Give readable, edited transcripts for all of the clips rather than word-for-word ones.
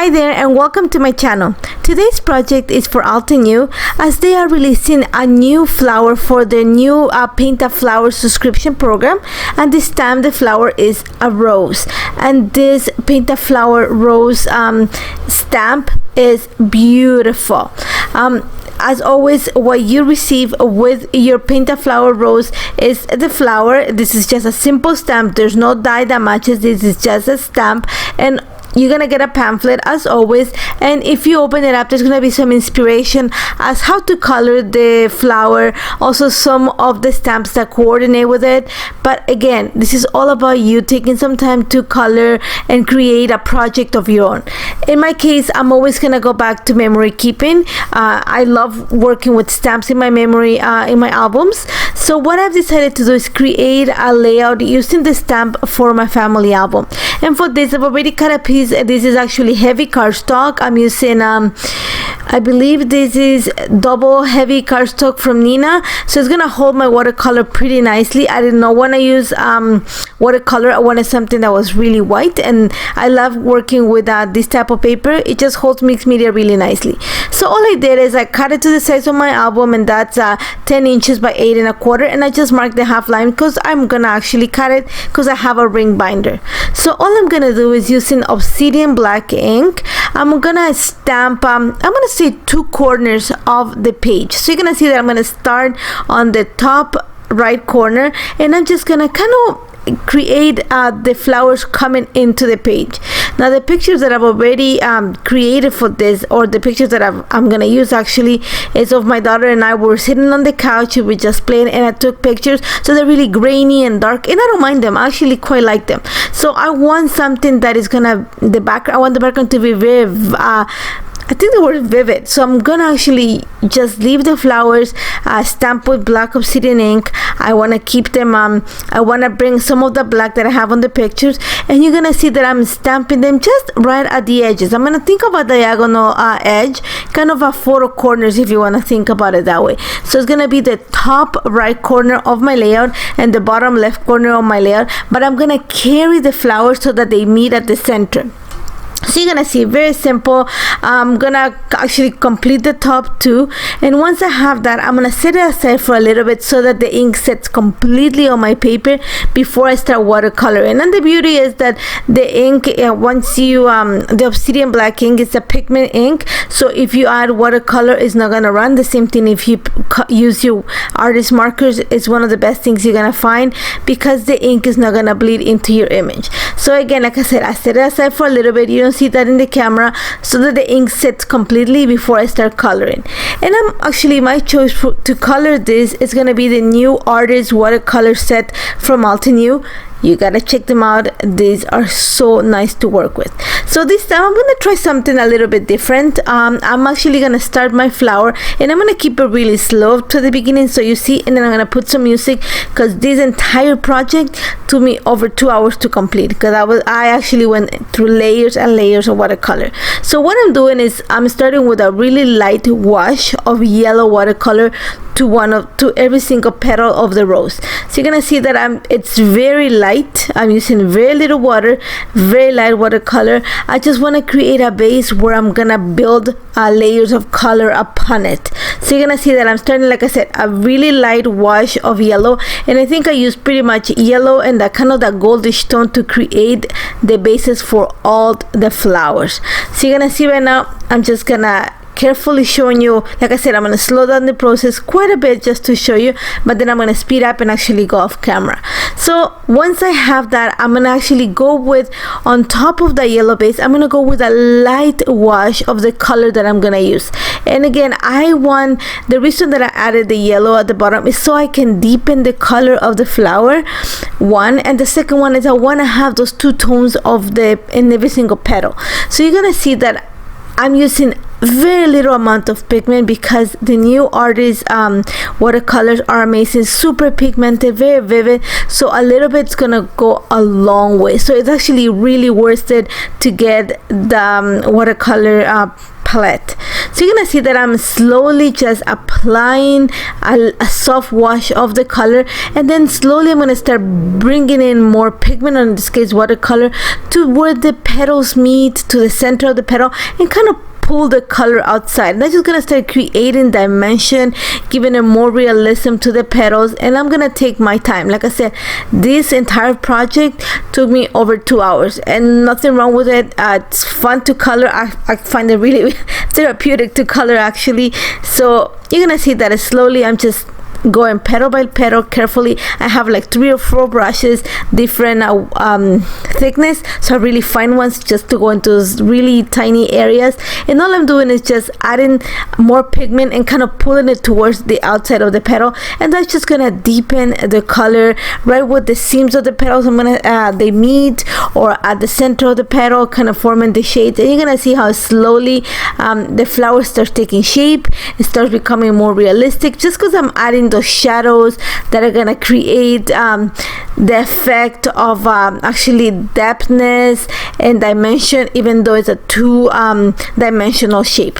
Hi there and welcome to my channel. Today's project is for Altenew as they are releasing a new flower for their new Paint a Flower subscription program, and this time the flower is a rose, and this Paint a Flower rose stamp is beautiful. As always, what you receive with your Paint a Flower rose is the flower. This is just a simple stamp. There's no dye that matches. This is just a stamp, and you're gonna get a pamphlet as always, and if you open it up, there's gonna be some inspiration as how to color the flower, also some of the stamps that coordinate with it. But again, this is all about you taking some time to color and create a project of your own. In my case, I'm always gonna go back to memory keeping. I love working with stamps in my memory in my albums. So what I've decided to do is create a layout using the stamp for my family album, and for this I've already cut a piece. This is actually heavy cardstock. I'm using I believe this is double heavy cardstock from Nina, so it's gonna hold my watercolor pretty nicely. I did not want to use watercolor. I wanted something that was really white, and I love working with this type of paper. It just holds mixed media really nicely. So all I did is I cut it to the size of my album, and that's 10 inches by 8 1/4, and I just marked the half line because I'm gonna actually cut it because I have a ring binder. So all I'm gonna do is using obsidian black ink, I'm gonna stamp I'm gonna say 2 corners of the page. So you're gonna see that I'm gonna start on the top right corner, and I'm just gonna kind of create the flowers coming into the page. Now the pictures that I've already created for this, or the pictures that I'm gonna use actually, is of my daughter and I were sitting on the couch. We just playing, and I took pictures. So they're really grainy and dark, and I don't mind them. I actually quite like them. So I want something that is gonna I want the background to be very I think the word vivid. So I'm gonna actually just leave the flowers stamped with black obsidian ink. I want to keep them I want to bring some of the black that I have on the pictures, and you're gonna see that I'm stamping them just right at the edges. I'm gonna think of a diagonal edge, kind of a 4 corners if you want to think about it that way. So it's gonna be the top right corner of my layout and the bottom left corner of my layout, but I'm gonna carry the flowers so that they meet at the center. So you're gonna see very simple. I'm gonna actually complete the top 2, and once I have that, I'm gonna set it aside for a little bit so that the ink sets completely on my paper before I start watercoloring. And the beauty is that the ink, once you the obsidian black ink is a pigment ink, so if you add watercolor, it's not gonna run. The same thing if you use your artist markers, is one of the best things you're gonna find, because the ink is not gonna bleed into your image. So again, like I said, I set it aside for a little bit. You don't see that in the camera, so that the ink sets completely before I start coloring. And my choice to color this is gonna be the new artist watercolor set from Altenew. You gotta check them out. These are so nice to work with. So this time I'm gonna try something a little bit different. I'm actually gonna start my flower, and I'm gonna keep it really slow to the beginning, so you see, and then I'm gonna put some music, because this entire project took me over 2 hours to complete, because I actually went through layers and layers of watercolor. So what I'm doing is I'm starting with a really light wash of yellow watercolor to every single petal of the rose. So you're gonna see that it's very light. I'm using very little water, very light watercolor. I just want to create a base where I'm gonna build layers of color upon it. So you're gonna see that I'm starting, like I said, a really light wash of yellow, and I think I used pretty much yellow and that kind of that goldish tone to create the bases for all the flowers. So you're gonna see right now, I'm just gonna carefully showing you. Like I said, I'm going to slow down the process quite a bit just to show you, but then I'm going to speed up and actually go off camera. So once I have that, I'm going to actually go with, on top of the yellow base, I'm going to go with a light wash of the color that I'm going to use. And again, the reason that I added the yellow at the bottom is so I can deepen the color of the flower, one, and the second one is I want to have those 2 tones in every single petal. So you're going to see that I'm using very little amount of pigment, because the new artist watercolors are amazing, super pigmented, very vivid. So a little bit's gonna go a long way. So it's actually really worth it to get the watercolor palette. So So you're gonna see that I'm slowly just applying a soft wash of the color, and then slowly I'm gonna start bringing in more pigment, or in this case watercolor, to where the petals meet, to the center of the petal, and kind of pull the color outside. And I'm just gonna start creating dimension, giving a more realism to the petals, and I'm gonna take my time. Like I said, this entire project took me over 2 hours, and nothing wrong with it. It's fun to color. I find it really therapeutic to color, actually. So you're gonna see that slowly I'm just going petal by petal carefully. I have like 3 or 4 brushes, different thickness, so really fine ones, just to go into those really tiny areas. And all I'm doing is just adding more pigment and kind of pulling it towards the outside of the petal, and that's just gonna deepen the color right with the seams of the petals. I'm gonna they meet, or at the center of the petal, kind of forming the shades. And you're gonna see how slowly the flower starts taking shape. It starts becoming more realistic, just because I'm adding those shadows that are gonna create the effect of actually depthness and dimension, even though it's a 2-dimensional shape.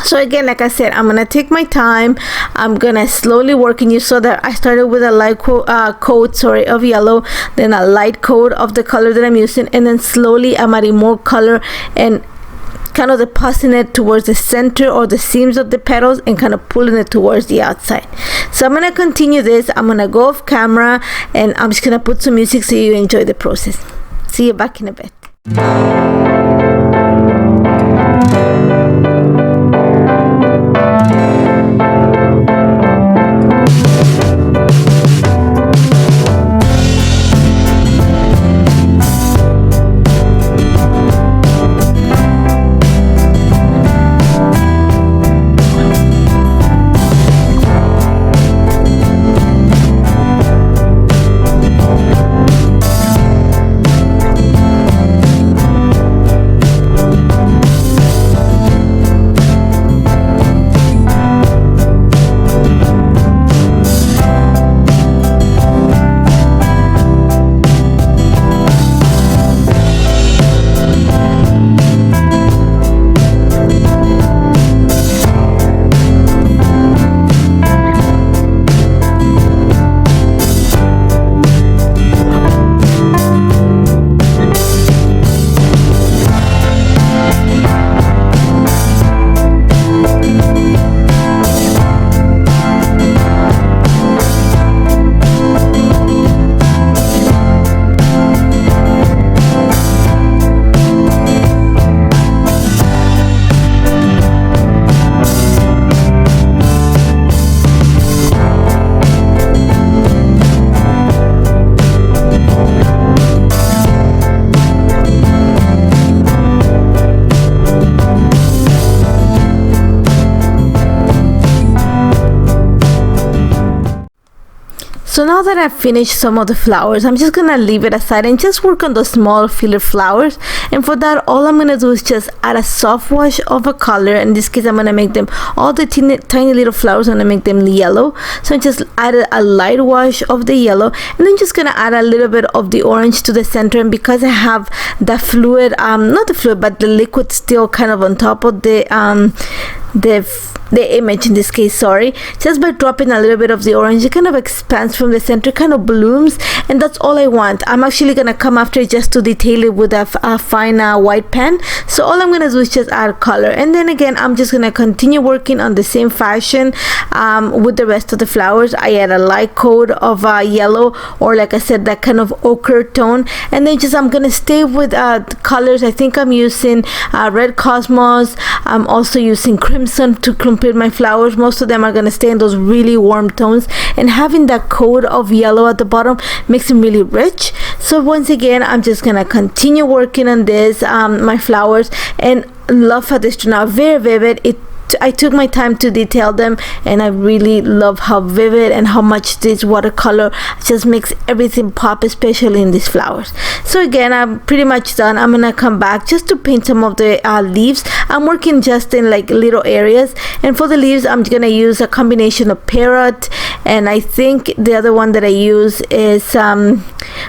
So again, like I said, I'm gonna take my time. I'm gonna slowly work, and you saw that I started with a light coat of yellow, then a light coat of the color that I'm using, and then slowly I'm adding more color and kind of depositing it towards the center or the seams of the petals, and kind of pulling it towards the outside. So I'm gonna continue this. I'm gonna go off camera, and I'm just gonna put some music so you enjoy the process. See you back in a bit. So now that I've finished some of the flowers, I'm just gonna leave it aside and just work on the small filler flowers. And for that, all I'm gonna do is just add a soft wash of a color. In this case, I'm gonna make them, all the tiny little flowers, I'm gonna make them yellow. So I just added a light wash of the yellow, and then just gonna add a little bit of the orange to the center. And because I have the fluid, not the fluid, but the liquid still kind of on top of the image in this case, sorry, just by dropping a little bit of the orange, it kind of expands from the center, kind of blooms, and that's all I want. I'm actually gonna come after just to detail it with a fine white pen. So all I'm gonna do is just add color, and then again I'm just gonna continue working on the same fashion with the rest of the flowers. I add a light coat of yellow, or like I said, that kind of ochre tone, and then just I'm gonna stay with colors. I think I'm using red cosmos. I'm also using crimson to complete my flowers. Most of them are going to stay in those really warm tones, and having that coat of yellow at the bottom makes them really rich. So once again, I'm just going to continue working on this, my flowers, and love how this turned out. Very vivid. I took my time to detail them, and I really love how vivid and how much this watercolor just makes everything pop, especially in these flowers. So again, I'm pretty much done. I'm gonna come back just to paint some of the leaves. I'm working just in like little areas, and for the leaves I'm gonna use a combination of parrot, and I think the other one that I use is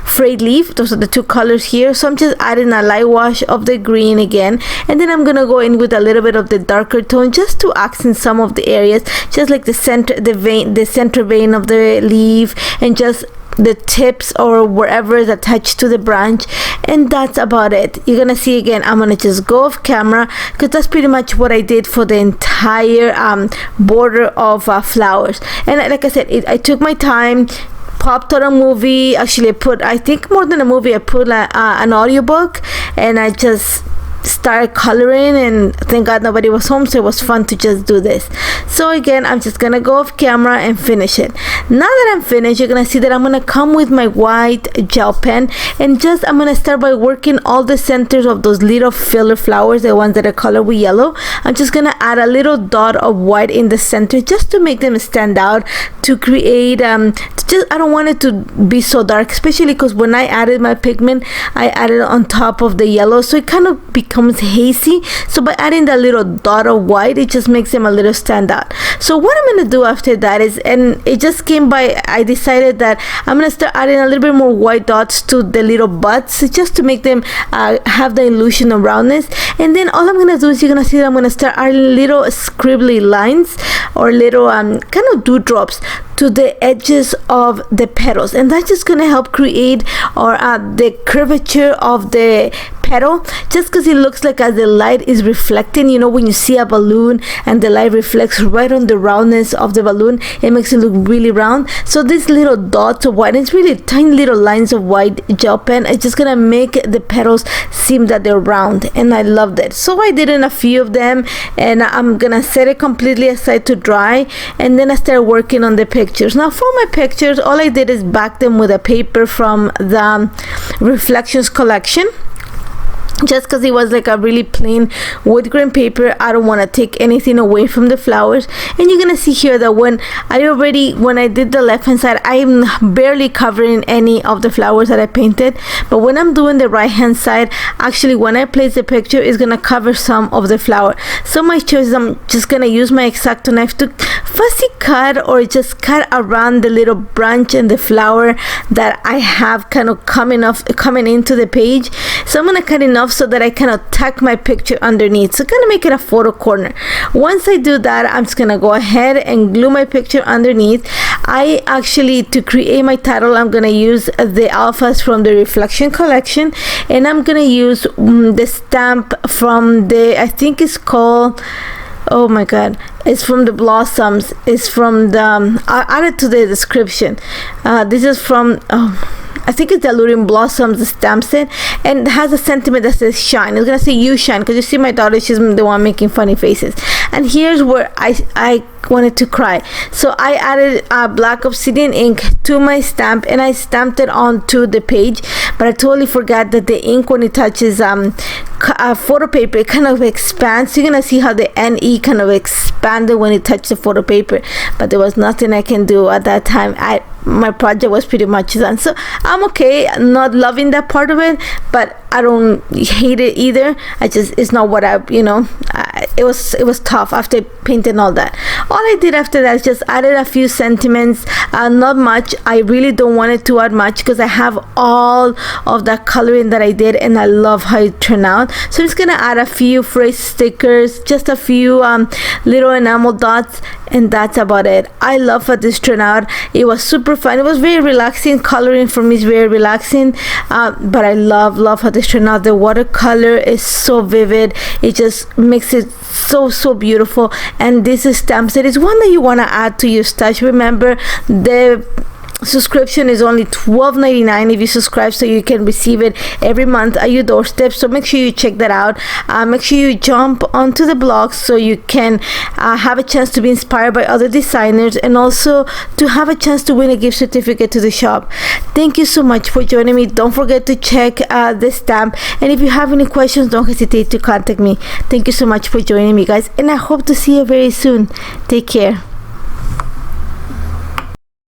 frayed leaf. Those are the two colors here. So I'm just adding a light wash of the green again, and then I'm gonna go in with a little bit of the darker tone just to accent some of the areas, just like the center vein of the leaf, and just the tips or wherever is attached to the branch. And that's about it. You're gonna see again, I'm gonna just go off camera because that's pretty much what I did for the entire border of flowers. And like I said, I took my time, popped on a movie. Actually, I think more than a movie, I put an audiobook, and I just started coloring, and thank God nobody was home, so it was fun to just do this. So again, I'm just gonna go off camera and finish it. Now that I'm finished, you're gonna see that I'm gonna come with my white gel pen, and I'm gonna start by working all the centers of those little filler flowers, the ones that are colored with yellow. I'm just gonna add a little dot of white in the center just to make them stand out, to create I don't want it to be so dark, especially because when I added my pigment, I added it on top of the yellow, so it kind of becomes hazy. So by adding that little dot of white, it just makes them a little stand out. So what I'm gonna do after that is, and it just came by, I decided that I'm gonna start adding a little bit more white dots to the little buds, just to make them have the illusion of roundness. And then all I'm gonna do is, you're gonna see that I'm gonna start adding little scribbly lines, or little kind of dewdrops to the edges of the petals, and that's just gonna help create the curvature of the petal, just because it looks like as the light is reflecting, you know, when you see a balloon and the light reflects right on the roundness of the balloon, it makes it look really round. So these little dots of white, it's really tiny little lines of white gel pen, it's just gonna make the petals seem that they're round, and I loved it. So I did in a few of them, and I'm gonna set it completely aside to dry, and then I started working on the pictures. Now for my pictures, all I did is back them with a paper from the Reflections collection, just because it was like a really plain wood grain paper. I don't want to take anything away from the flowers. And you're gonna see here that when I did the left hand side, I'm barely covering any of the flowers that I painted, but when I'm doing the right hand side, actually when I place the picture, it's gonna cover some of the flower. So my choice is, I'm just gonna use my X-Acto knife to fussy cut, or just cut around the little branch and the flower that I have kind of coming into the page. So I'm gonna cut enough so that I kind of tuck my picture underneath, so kind of make it a photo corner. Once I do that, I'm just gonna go ahead and glue my picture underneath. I actually, to create my title, I'm gonna use the alphas from the Reflection collection, and I'm gonna use the stamp from I think it's called, oh my god, it's from the Blossoms. It's from the I'll add it to the description. This is from I think it's the Alluring Blossoms stamp set, and it has a sentiment that says shine. It's gonna say you shine, because you see my daughter, she's the one making funny faces. And here's where I wanted to cry. So I added black obsidian ink to my stamp, and I stamped it onto the page, but I totally forgot that the ink, when it touches photo paper, it kind of expands. So you're gonna see how the NE kind of expanded when it touched the photo paper, but there was nothing I can do at that time. My project was pretty much done, so I'm okay. I'm not loving that part of it, but I don't hate it either. It's not what it was tough after painting all that. All I did after that is just added a few sentiments, not much. I really don't want it to add much, because I have all of that coloring that I did, and I love how it turned out. So I'm just gonna add a few phrase stickers, just a few little enamel dots, and that's about it. I love how this turned out. It was super fun. It was very relaxing. Coloring for me is very relaxing, but I love how this turned out. The watercolor is so vivid. It just makes it so beautiful. And this stamp set is one that you want to add to your stash. Remember, the subscription is only $12.99 if you subscribe, so you can receive it every month at your doorstep. So make sure you check that out. Make sure you jump onto the blog so you can have a chance to be inspired by other designers, and also to have a chance to win a gift certificate to the shop. Thank you so much for joining me. Don't forget to check the stamp, and if you have any questions, don't hesitate to contact me. Thank you so much for joining me, guys, and I hope to see you very soon. Take care.